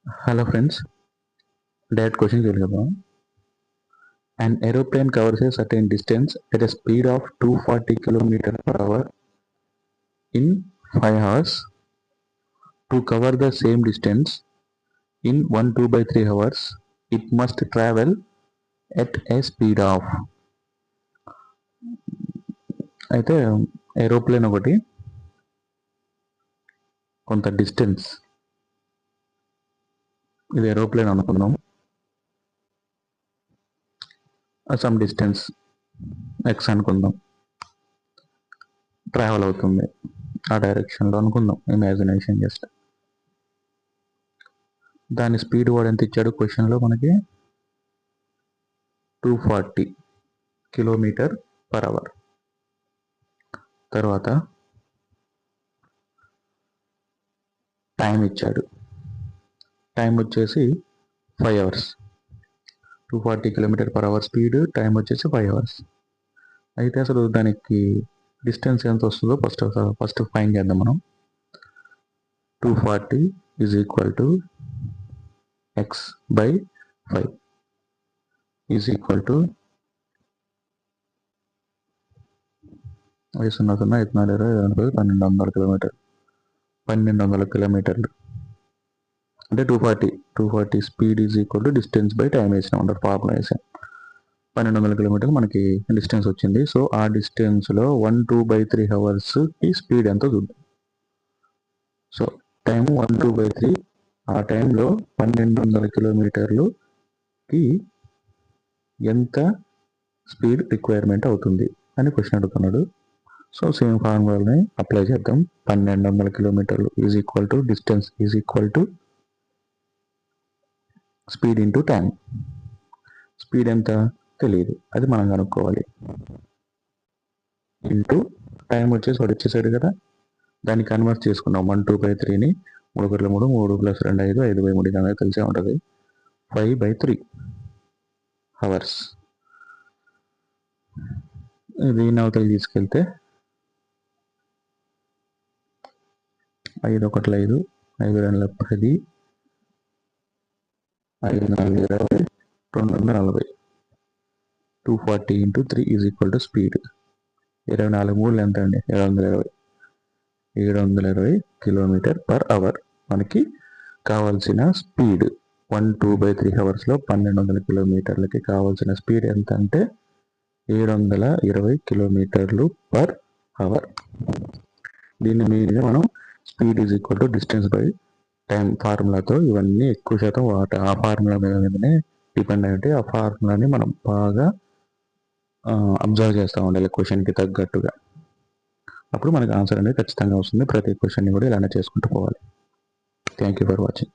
Hello friends, direct question చూద్దాం. An aeroplane covers a certain distance at a speed of 240 km/h in 5 hours. To cover the same distance in 1/2/3 hours, it must travel at a speed of. అయితే aeroplane ఒకటి కొంత distance, ఇది aeroplane అనుకుందాం, some distance X అనుకుందాం, travel అవుతుంది ఆ డైరెక్షన్లో అనుకుందాం, ఇమాజినేషన్ జస్ట్. దాని స్పీడ్ వాడు ఎంత ఇచ్చాడు క్వశ్చన్లో మనకి 240 km/h. తర్వాత టైం ఇచ్చాడు, టైం వచ్చేసి 5 hours. 240 km/h స్పీడ్, టైం వచ్చేసి 5 hours. అయితే అసలు దానికి డిస్టెన్స్ ఎంత వస్తుందో ఫస్ట్ ఫైండ్ చేద్దాం మనం. 240 = x/5 = 1200 కిలోమీటర్లు. అంటే 240 స్పీడ్ డిస్టెన్స్ బై టైం వేసిన ఉంటారు, ఫార్ములా వేసాం. 1200 కిలోమీటర్లు మనకి డిస్టెన్స్ వచ్చింది. సో ఆ డిస్టెన్స్లో 1/2/3 అవర్స్కి స్పీడ్ ఎంతో చూద్దాం. సో టైం 1/2/3, ఆ టైంలో 1200 కిలోమీటర్లుకి ఎంత స్పీడ్ రిక్వైర్మెంట్ అవుతుంది అని క్వశ్చన్ అడుగుతున్నాడు. సో సేమ్ ఫార్ములాని అప్లై చేద్దాం. 1200 కిలోమీటర్లు distance speed into time. Speed ఎంత తెలియదు, అది మనం కనుక్కోవాలి. ఇంటూ టైం వచ్చేసి వాడు ఇచ్చేసాడు కదా, దాన్ని కన్వర్ట్ చేసుకున్నాం. 1/2/3ని 3 × 3 3 + 2 5 5/3 అనేది తెలిసే ఉంటుంది. 5/3 అవర్స్. దీన్ని అవతల తీసుకెళ్తే 5 × 1 5, 5 × 2 10, 5 × 4 20, 240. 240 × 3 స్పీడ్. 24 3 ఎంత అండి? 720 km/h మనకి కావాల్సిన స్పీడ్. 1/2/3 అవర్స్లో 1200 కిలోమీటర్లకి కావాల్సిన స్పీడ్ ఎంత అంటే 720 km/h. దీన్ని మీద మనం స్పీడ్ డిస్టెన్స్ బై టైం ఫార్ములాతో ఇవన్నీ ఎక్కువ శాతం ఆ ఫార్ములా మీదనే డిపెండ్ అయ్యి ఉంటాయి. ఆ ఫార్ములాని మనం బాగా అబ్జర్వ్ చేస్తూ ఉండాలి క్వశ్చన్కి తగ్గట్టుగా. అప్పుడు మనకి ఆన్సర్ అనేది ఖచ్చితంగా వస్తుంది. ప్రతి క్వశ్చన్ని కూడా ఇలానే చేసుకుంటూ పోవాలి. Thank you for watching.